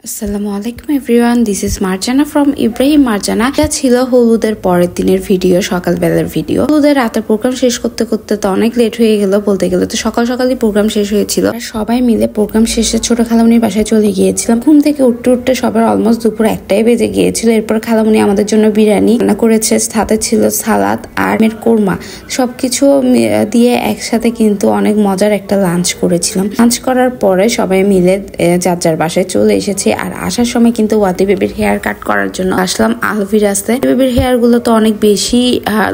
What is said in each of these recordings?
আসসালামু আলাইকুম everyone, this is Marjana from Ibrahim Marjana. এটা ছিল হলুদের পরের দিনের ভিডিও, সকালবেলার ভিডিও। হলুদের রাতের প্রোগ্রাম শেষ করতে করতে তো অনেক লেট হয়ে গেল, বলতে গেলে তো সকাল সকালই প্রোগ্রাম শেষ হয়েছিল। সবাই মিলে প্রোগ্রাম শেষে ছোট খালামনির বাসায় চলে গিয়েছিলাম। ঘুম থেকে উঠতে উঠতে সবার অলমোস্ট দুপুর 1টাই বেজে গিয়েছিল। এরপর খালামনি আমাদের জন্য বিরিয়ানি রান্না করেছে, সাথে ছিল সালাদ আর কোরমা, সবকিছু দিয়ে একসাথে কিন্তু অনেক মজার একটা লাঞ্চ করেছিলাম। লাঞ্চ করার পরে সবাই মিলে যার যার বাসায় চলে এসেছে। আর আসার সময় কিন্তু ওয়াদি বেবির হেয়ার কাট করার জন্য আসলাম আলভিরাজতে। বেবির হেয়ার গুলো তো অনেক বেশি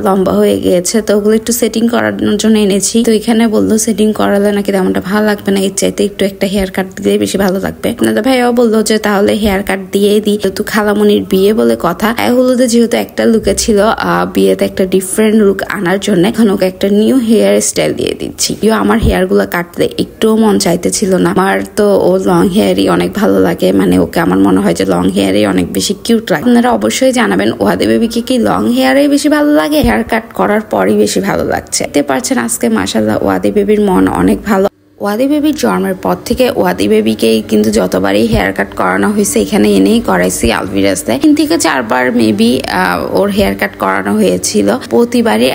লম্বা হয়ে গিয়েছে, তো ওগুলো একটু সেটিং করানোর জন্য এনেছি। তো এখানে বললো সেটিং করালে নাকি তেমনটা ভালো লাগবে না, এর চাইতে একটু একটা হেয়ার কাট দিলে বেশি ভালো লাগবে। আপনাদের ভাইয়াও বললো যে তাহলে হেয়ার কাট দিয়ে দিই, যেহেতু খালামনির বিয়ে বলে কথা। হলুদে যেহেতু একটা লুকে ছিল, বিয়েতে একটা ডিফারেন্ট লুক আনার জন্য এখন ওকে একটা নিউ হেয়ার স্টাইল দিয়ে দিচ্ছি। আমার হেয়ার গুলো কাটতে একটুও মন চাইতেছিল না। আমার তো ও লং হেয়ারই অনেক ভালো লাগে, মানে ওকে আমার মনে হয় যে লং হেয়ারে অনেক বেশি কিউট লাগে। আপনারা অবশ্যই জানাবেন ওয়াদি বেবিকে কি লং হেয়ারে বেশি ভালো লাগে, হেয়ার কাট করার পরই বেশি ভালো লাগছে। দেখতে পাচ্ছেন আজকে মাশাআল্লাহ ওয়াদি বেবির মন অনেক ভালো। ওয়াদি বেবির জন্মের পর থেকে ওয়াদি বেবিকে কিন্তু যতবারই হেয়ার কাট করানো হয়েছে এখানে এনেই করাইছি আলভিরাজতে। 3 থেকে 4 বার মেবি ওর হেয়ার কাট করানো হয়েছিল। প্রতিবারই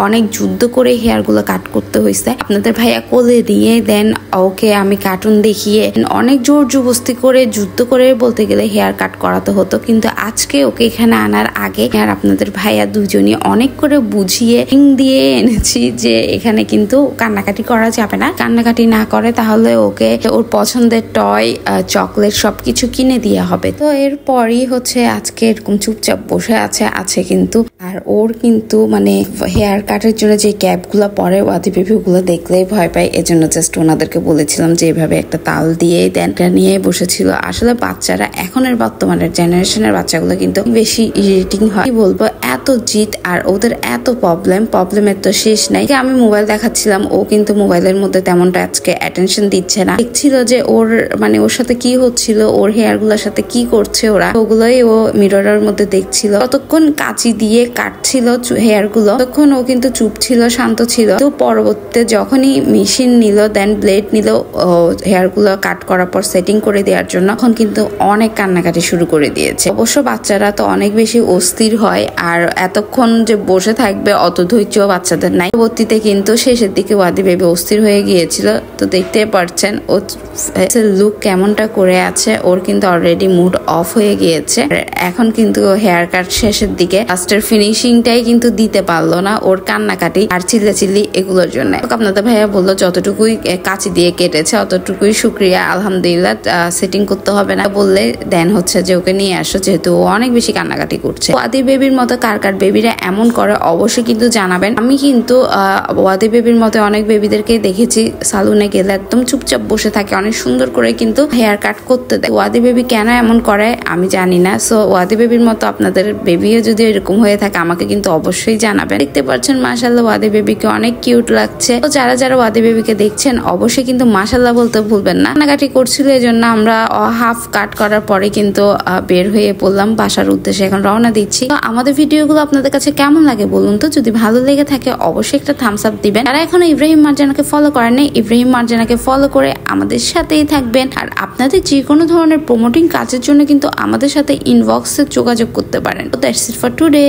অনেক যুদ্ধ করে হেয়ার গুলো কাট করতে হয়েছে। আপনাদের ভাইয়া কোলে দিয়ে দেন ওকে আমি কার্টুন দেখিয়ে অনেক জোর জবস্তি করে যুদ্ধ করে বলতে গেলে হেয়ার কাট করাতে হতো, কিন্তু আজকে ওকে এখানে আনার আগে আর আপনাদের ভাইয়া দুজনই অনেক করে বুঝিয়ে দিয়ে এনেছি যে এখানে কিন্তু কান্নাকাটি করা যাবে না। কান্নাকাটি না করে তাহলে ওকে ওর পছন্দের টয়, চকলেট সবকিছু কিনে দেওয়া হবে। তো এরপরই হচ্ছে আজকে এরকম চুপচাপ বসে আছে কিন্তু। আর ওর কিন্তু মানে হেয়ার কাটের জন্য যে ক্যাপ গুলা পরে ওয়াদি বেবি ওগুলো দেখলেই ভয় পায়, এজন্য জাস্ট ওনাদেরকে বলেছিলাম যে এইভাবে একটা তাল দিয়ে দেন, নিয়ে বসেছিল। আসলে বাচ্চারা এখনের বর্তমানের জেনারেশনের বাচ্চাগুলো কিন্তু বেশি ইরিটেটিং হয়, কি বলবো, এত জিদ আর ওদের এত প্রবলেমের তো শেষ নাই। আমি মোবাইল দেখাচ্ছিলাম, ও কিন্তু মোবাইলের মধ্যে তেমনটা আজকে অ্যাটেনশন দিচ্ছে না। দেখছিল যে ওর মানে ওর সাথে কি হচ্ছিল, ওর হেয়ার গুলোর সাথে কি করছে ওরা, ওগুলোই ও মিররের মধ্যে দেখছিল। ততক্ষণ কাঁচি দিয়ে কাটছিল হেয়ার গুলো, তখন ও কিন্তু চুপ ছিল, শান্ত ছিল। তো পরবর্তীতে যখনই মেশিন নিল দেন ব্লেড নিল হেয়ার গুলো কাট করার পর সেটিং করে দেওয়ার জন্য, তখন কিন্তু অনেক কান্নাকাটি শুরু করে দিয়েছে। অবশ্য বাচ্চারা তো অনেক বেশি অস্থির হয়, আর এতক্ষণ যে বসে থাকবে অত ধৈর্য বাচ্চাদের নাই। পরবর্তীতে কিন্তু শেষের দিকে ওয়াদি বেবি অস্থির হয়ে গিয়েছিল। তো দেখতে পাচ্ছেন ও লুক কেমনটা করে আছে, ওর কিন্তু অলরেডি মুড অফ হয়ে গিয়েছে। এখন কিন্তু হেয়ার কাট শেষের দিকে লাস্টের ফিনিশিংটাই কিন্তু দিতে পারলো না, ওর কান্নাকাটি আর চিল্লাচিল্লি এগুলোর জন্য। আপনাদের ভাইয়া বললো যতটুকুই কাঁচি দিয়ে কেটেছে অতটুকুই শুক্রিয়া, আলহামদুলিল্লাহ, সেটিং করতে হবে না বললে দেন হচ্ছে যে ওকে নিয়ে আসো, যেহেতু ও অনেক বেশি কান্নাকাটি করছে। ওয়াদি বেবির মতো কার বেবিরা এমন করে অবশ্যই কিন্তু জানাবেন। আমি কিন্তু ওয়াদি বেবির মতো অনেক বেবিদেরকে দেখেছি সালুনে গেলে একদম চুপচাপ বসে থাকে, অনেক সুন্দর করে কিন্তু হেয়ার কাট করতে দেয়। ওয়াদি বেবি কেন এমন করে আমি জানি না। সো ওয়াদি বেবির মতো আপনাদের বেবিও যদি এরকম হয়ে থাকে আমাকে কিন্তু অবশ্যই জানাবেন। দেখতে পাচ্ছেন মাশাআল্লাহ ওয়াদি বেবিকে অনেক কিউট লাগছে। তো যারা ওয়াদি বেবিকে দেখছেন অবশ্যই কিন্তু মাশাআল্লাহ বলতে ভুলবেন না। কান্নাকাটি করছিল, এই জন্য আমরা হাফ কাট করার পরে কিন্তু বের হয়ে পড়লাম বাসার উদ্দেশ্যে, এখন রওনা দিচ্ছি। তো আমাদের ভিডিওগুলো আপনাদের কাছে কেমন লাগে বলুন তো, যদি ভালো লেগে থাকে অবশ্যই একটা থামস আপ দিবেন। যারা এখনো ইব্রাহিম মার্জানাকে ফলো করেন নাই, ইব্রাহিম মার্জানাকে ফলো করে আমাদের সাথেই থাকবেন। আর আপনাদের যে কোনো ধরনের প্রমোটিং কাজের জন্য কিন্তু আমাদের সাথে ইনবক্সে যোগাযোগ করতে পারেন। তো দ্যাটস ইট ফর টুডে।